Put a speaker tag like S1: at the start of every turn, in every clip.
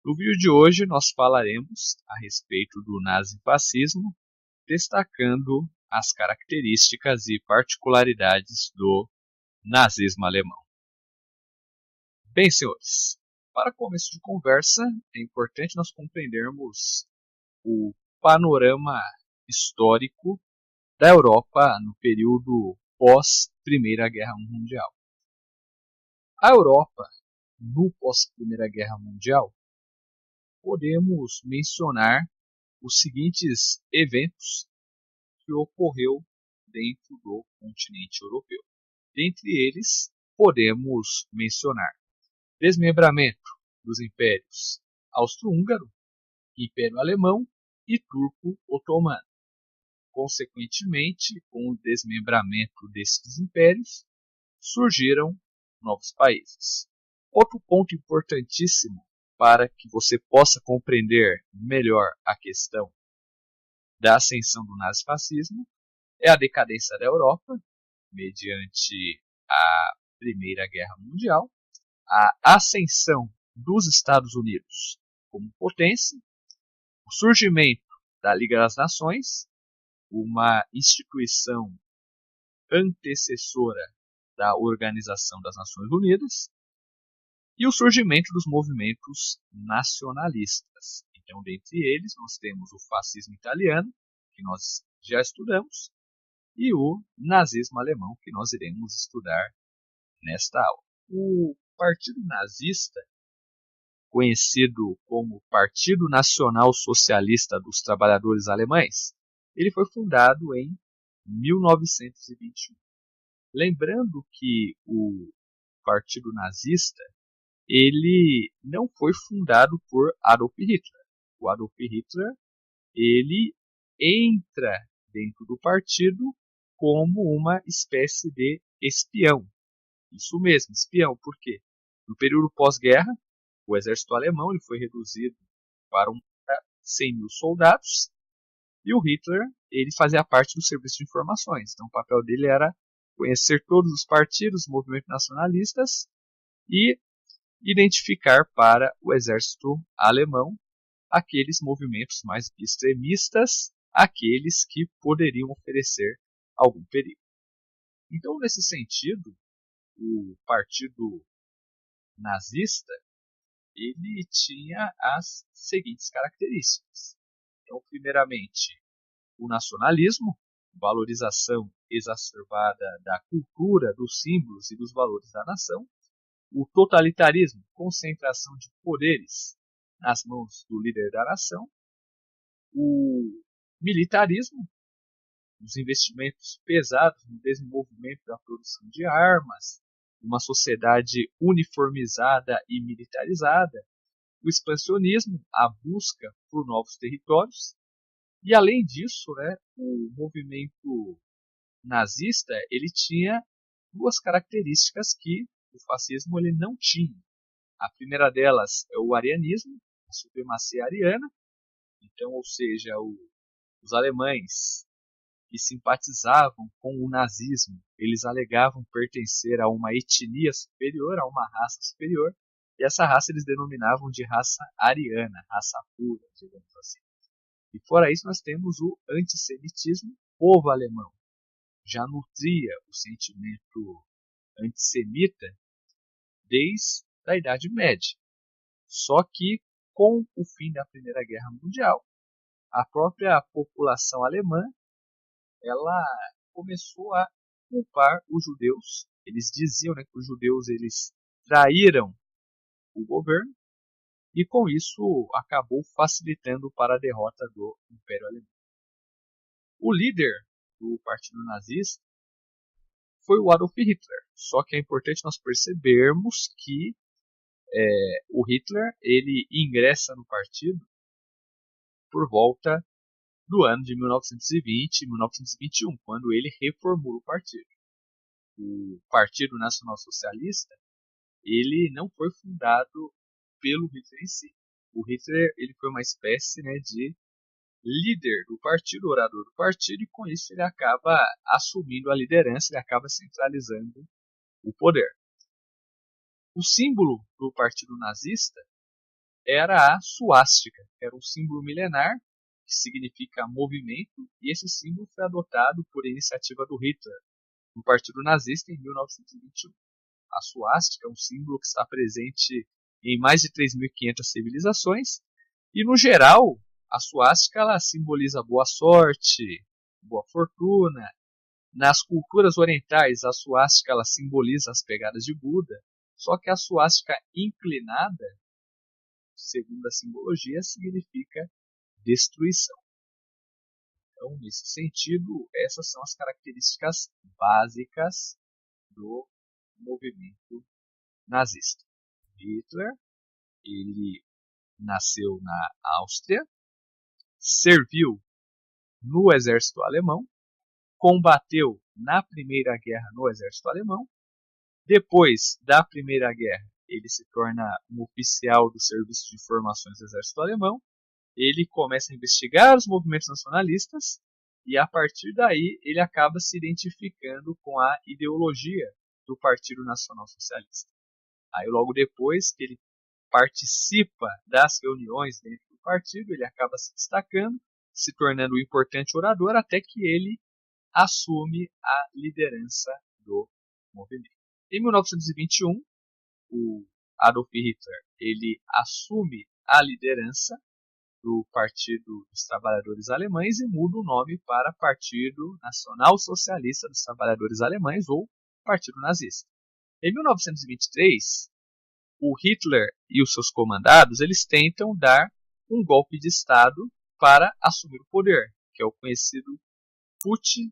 S1: No vídeo de hoje nós falaremos a respeito do nazifascismo, destacando as características e particularidades do nazismo alemão. Bem, senhores, para começo de conversa, é importante nós compreendermos o panorama histórico da Europa no período pós-Primeira Guerra Mundial. A Europa, no pós-Primeira Guerra Mundial, podemos mencionar os seguintes eventos que ocorreu dentro do continente europeu. Dentre eles, podemos mencionar desmembramento dos impérios austro-húngaro, Império Alemão e Turco-Otomano. Consequentemente, com o desmembramento desses impérios, surgiram novos países. Outro ponto importantíssimo para que você possa compreender melhor a questão da ascensão do nazifascismo é a decadência da Europa, mediante a Primeira Guerra Mundial, a ascensão dos Estados Unidos como potência, o surgimento da Liga das Nações, uma instituição antecessora da Organização das Nações Unidas, e o surgimento dos movimentos nacionalistas. Então, dentre eles, nós temos o fascismo italiano, que nós já estudamos, e o nazismo alemão, que nós iremos estudar nesta aula. O Partido Nazista, conhecido como Partido Nacional Socialista dos Trabalhadores Alemães, ele foi fundado em 1921. Lembrando que o Partido Nazista ele não foi fundado por Adolf Hitler. O Adolf Hitler ele entra dentro do partido como uma espécie de espião. Isso mesmo, espião. Por quê? No período pós-guerra, o exército alemão ele foi reduzido para 100 mil soldados e o Hitler ele fazia parte do serviço de informações. Então o papel dele era conhecer todos os partidos, movimentos nacionalistas e identificar para o exército alemão aqueles movimentos mais extremistas, aqueles que poderiam oferecer algum perigo. Então, nesse sentido, o partido nazista ele tinha as seguintes características. Então, primeiramente, o nacionalismo, valorização exacerbada da cultura, dos símbolos e dos valores da nação. O totalitarismo, concentração de poderes nas mãos do líder da nação. O militarismo, os investimentos pesados no desenvolvimento da produção de armas, uma sociedade uniformizada e militarizada. O expansionismo, a busca por novos territórios. E além disso, o movimento nazista ele tinha duas características que o fascismo ele não tinha. A primeira delas é o arianismo, a supremacia ariana. Então, ou seja, os alemães que simpatizavam com o nazismo, eles alegavam pertencer a uma etnia superior, a uma raça superior, e essa raça eles denominavam de raça ariana, raça pura, digamos assim. E fora isso nós temos o antissemitismo. O povo alemão já nutria o sentimento antissemita desde a Idade Média. Só que, com o fim da Primeira Guerra Mundial, a própria população alemã ela começou a culpar os judeus. Eles diziam que os judeus eles traíram o governo e, com isso, acabou facilitando para a derrota do Império Alemão. O líder do Partido Nazista foi o Adolf Hitler. Só que é importante nós percebermos que o Hitler ele ingressa no partido por volta do ano de 1920 e 1921, quando ele reformula o partido. O Partido Nacional Socialista ele não foi fundado pelo Hitler em si. O Hitler ele foi uma espécie de líder do partido, orador do partido, e com isso ele acaba assumindo a liderança, ele acaba centralizando o poder. O símbolo do partido nazista era a suástica, que era um símbolo milenar que significa movimento, e esse símbolo foi adotado por iniciativa do Hitler, no Partido Nazista, em 1921. A suástica é um símbolo que está presente em mais de 3.500 civilizações, e no geral, a suástica ela simboliza boa sorte, boa fortuna. Nas culturas orientais, a suástica ela simboliza as pegadas de Buda, só que a suástica inclinada, segundo a simbologia, significa destruição. Então, nesse sentido, essas são as características básicas do movimento nazista. Hitler, ele nasceu na Áustria, serviu no exército alemão, combateu na Primeira Guerra no exército alemão. Depois da Primeira Guerra, ele se torna um oficial do Serviço de Informações do Exército Alemão. Ele começa a investigar os movimentos nacionalistas e, a partir daí, ele acaba se identificando com a ideologia do Partido Nacional Socialista. Aí, logo depois que ele participa das reuniões dentro do partido, ele acaba se destacando, se tornando um importante orador, até que ele assume a liderança do movimento. Em 1921, o Adolf Hitler ele assume a liderança do Partido dos Trabalhadores Alemães e muda o nome para Partido Nacional Socialista dos Trabalhadores Alemães, ou Partido Nazista. Em 1923, o Hitler e os seus comandados eles tentam dar um golpe de Estado para assumir o poder, que é o conhecido Putsch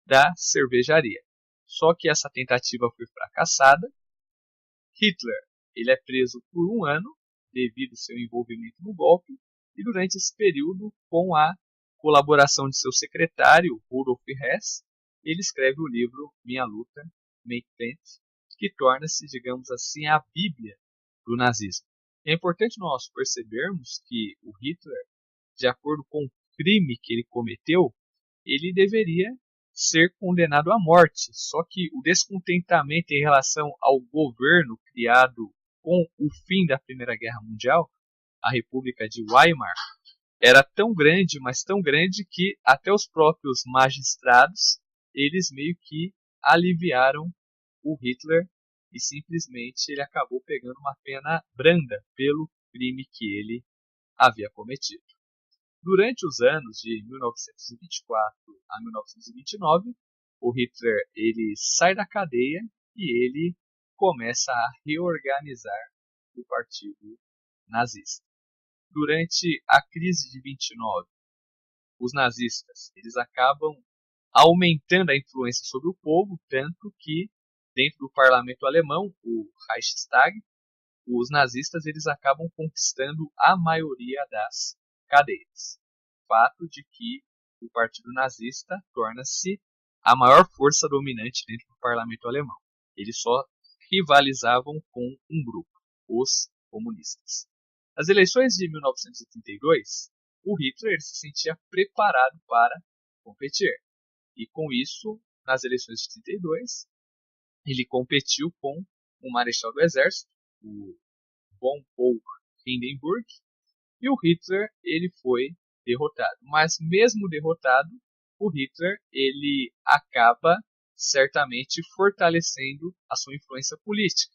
S1: da cervejaria. Só que essa tentativa foi fracassada. Hitler ele é preso por 1 ano devido ao seu envolvimento no golpe, e durante esse período, com a colaboração de seu secretário, Rudolf Hess, ele escreve o livro Minha Luta, Mein Kampf, que torna-se, digamos assim, a Bíblia do nazismo. É importante nós percebermos que o Hitler, de acordo com o crime que ele cometeu, ele deveria ser condenado à morte. Só que o descontentamento em relação ao governo criado com o fim da Primeira Guerra Mundial, a República de Weimar, era tão grande, mas tão grande, que até os próprios magistrados, eles meio que aliviaram o Hitler e simplesmente ele acabou pegando uma pena branda pelo crime que ele havia cometido. Durante os anos de 1924 a 1929, o Hitler ele sai da cadeia e ele começa a reorganizar o partido nazista. Durante a crise de 29, os nazistas eles acabam aumentando a influência sobre o povo, tanto que dentro do parlamento alemão, o Reichstag, os nazistas eles acabam conquistando a maioria das cadeiras. Fato de que o partido nazista torna-se a maior força dominante dentro do parlamento alemão. Eles só rivalizavam com um grupo, os comunistas. Nas eleições de 1932, o Hitler se sentia preparado para competir. E com isso, nas eleições de 32, ele competiu com o marechal do exército, o von Paul Hindenburg, e o Hitler ele foi derrotado. Mas mesmo derrotado, o Hitler ele acaba certamente fortalecendo a sua influência política,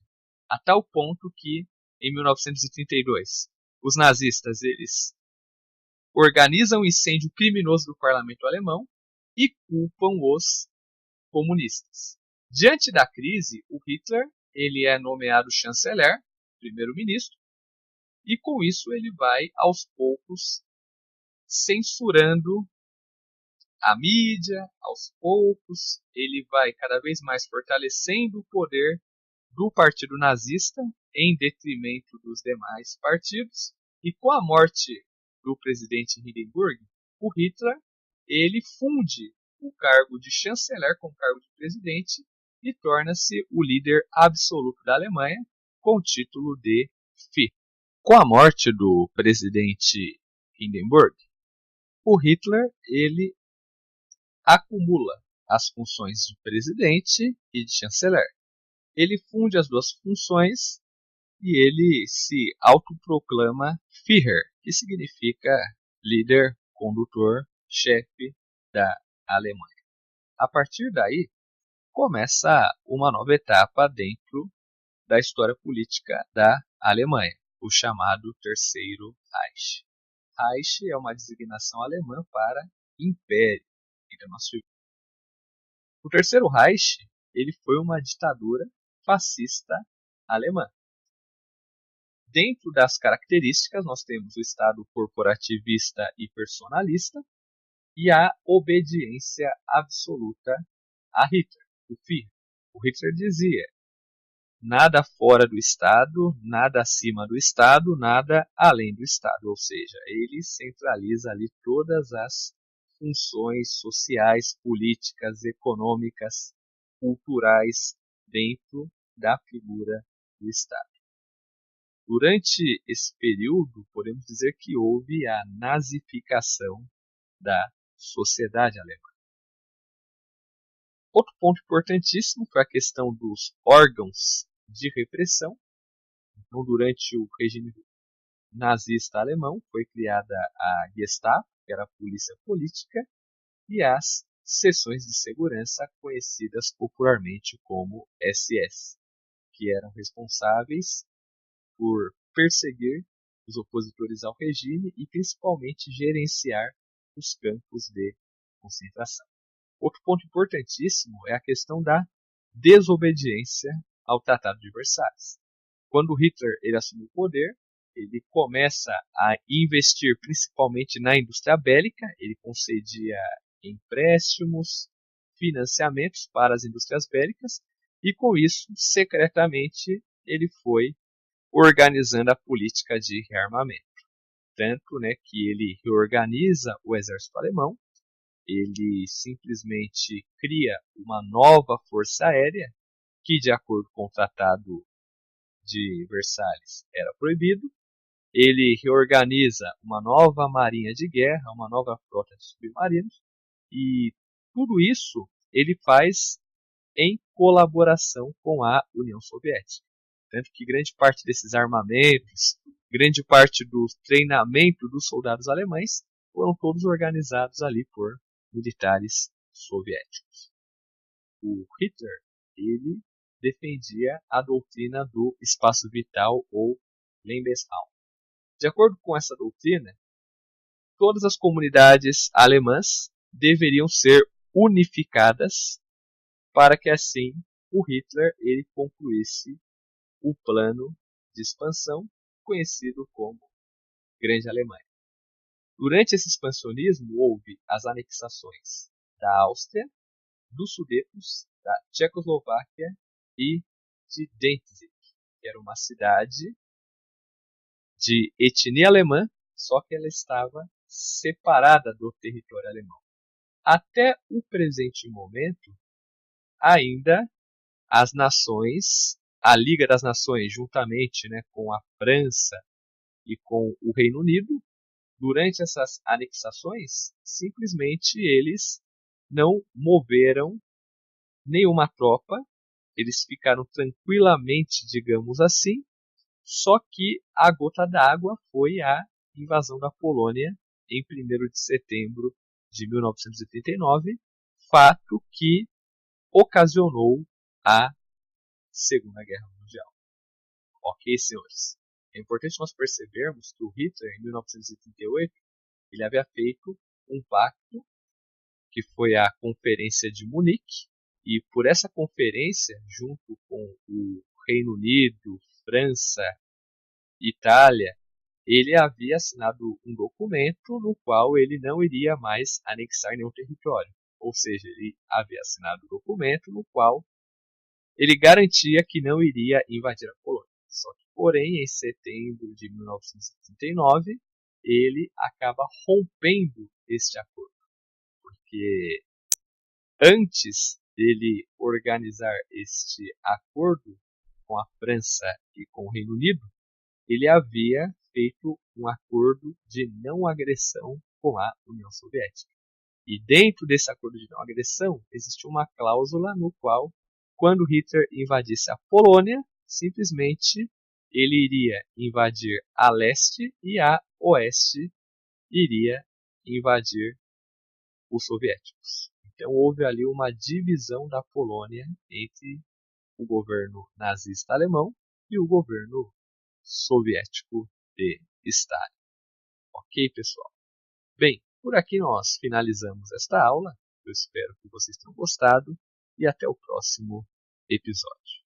S1: a tal ponto que em 1932 os nazistas eles organizam um incêndio criminoso do parlamento alemão e culpam os comunistas. Diante da crise, o Hitler ele é nomeado chanceler, primeiro-ministro, e com isso ele vai aos poucos censurando a mídia, aos poucos ele vai cada vez mais fortalecendo o poder do partido nazista em detrimento dos demais partidos, e com a morte do presidente Hindenburg, o Hitler ele funde o cargo de chanceler com o cargo de presidente e torna-se o líder absoluto da Alemanha com o título de Führer. Com a morte do presidente Hindenburg, o Hitler ele acumula as funções de presidente e de chanceler. Ele funde as duas funções e ele se autoproclama Führer, que significa líder, condutor, chefe da Alemanha. A partir daí, começa uma nova etapa dentro da história política da Alemanha, o chamado Terceiro Reich. Reich é uma designação alemã para império. O Terceiro Reich ele foi uma ditadura fascista alemã. Dentro das características, nós temos o Estado corporativista e personalista e a obediência absoluta a Hitler, o Führer. O Hitler dizia: nada fora do Estado, nada acima do Estado, nada além do Estado. Ou seja, ele centraliza ali todas as funções sociais, políticas, econômicas, culturais dentro da figura do Estado. Durante esse período, podemos dizer que houve a nazificação da sociedade alemã. Outro ponto importantíssimo foi a questão dos órgãos de repressão. Então, durante o regime nazista alemão, foi criada a Gestapo, que era a polícia política, e as seções de segurança, conhecidas popularmente como SS, que eram responsáveis por perseguir os opositores ao regime e principalmente gerenciar os campos de concentração. Outro ponto importantíssimo é a questão da desobediência ao Tratado de Versalhes. Quando Hitler ele assume o poder, ele começa a investir principalmente na indústria bélica, ele concedia empréstimos, financiamentos para as indústrias bélicas e com isso, secretamente, ele foi organizando a política de rearmamento. Tanto que ele reorganiza o exército alemão, ele simplesmente cria uma nova força aérea, que de acordo com o Tratado de Versalhes era proibido. Ele reorganiza uma nova marinha de guerra, uma nova frota de submarinos, e tudo isso ele faz em colaboração com a União Soviética. Tanto que grande parte desses armamentos, grande parte do treinamento dos soldados alemães foram todos organizados ali por militares soviéticos. O Hitler, ele defendia a doutrina do espaço vital ou Lebensraum. De acordo com essa doutrina, todas as comunidades alemãs deveriam ser unificadas para que assim o Hitler ele concluísse o plano de expansão conhecido como Grande Alemanha. Durante esse expansionismo houve as anexações da Áustria, dos Sudetos, da Tchecoslováquia e de Danzig, que era uma cidade de etnia alemã, só que ela estava separada do território alemão. Até o presente momento, ainda as nações, a Liga das Nações, juntamente com a França e com o Reino Unido, durante essas anexações, simplesmente eles não moveram nenhuma tropa, eles ficaram tranquilamente, digamos assim, só que a gota d'água foi a invasão da Polônia em 1º de setembro de 1989, fato que ocasionou a Segunda Guerra Mundial. Ok, senhores? É importante nós percebermos que o Hitler, em 1938, ele havia feito um pacto, que foi a Conferência de Munique, e por essa conferência, junto com o Reino Unido, França, Itália, ele havia assinado um documento no qual ele não iria mais anexar nenhum território. Ou seja, ele havia assinado um documento no qual ele garantia que não iria invadir a Polônia. Só que, porém, em setembro de 1939, ele acaba rompendo este acordo. Porque antes dele organizar este acordo com a França e com o Reino Unido, ele havia feito um acordo de não agressão com a União Soviética. E dentro desse acordo de não agressão, existe uma cláusula no qual, quando Hitler invadisse a Polônia, simplesmente ele iria invadir a leste e a oeste iria invadir os soviéticos. Então houve ali uma divisão da Polônia entre o governo nazista alemão e o governo soviético de Stalin. Ok, pessoal? Bem, por aqui nós finalizamos esta aula. Eu espero que vocês tenham gostado e até o próximo episódio.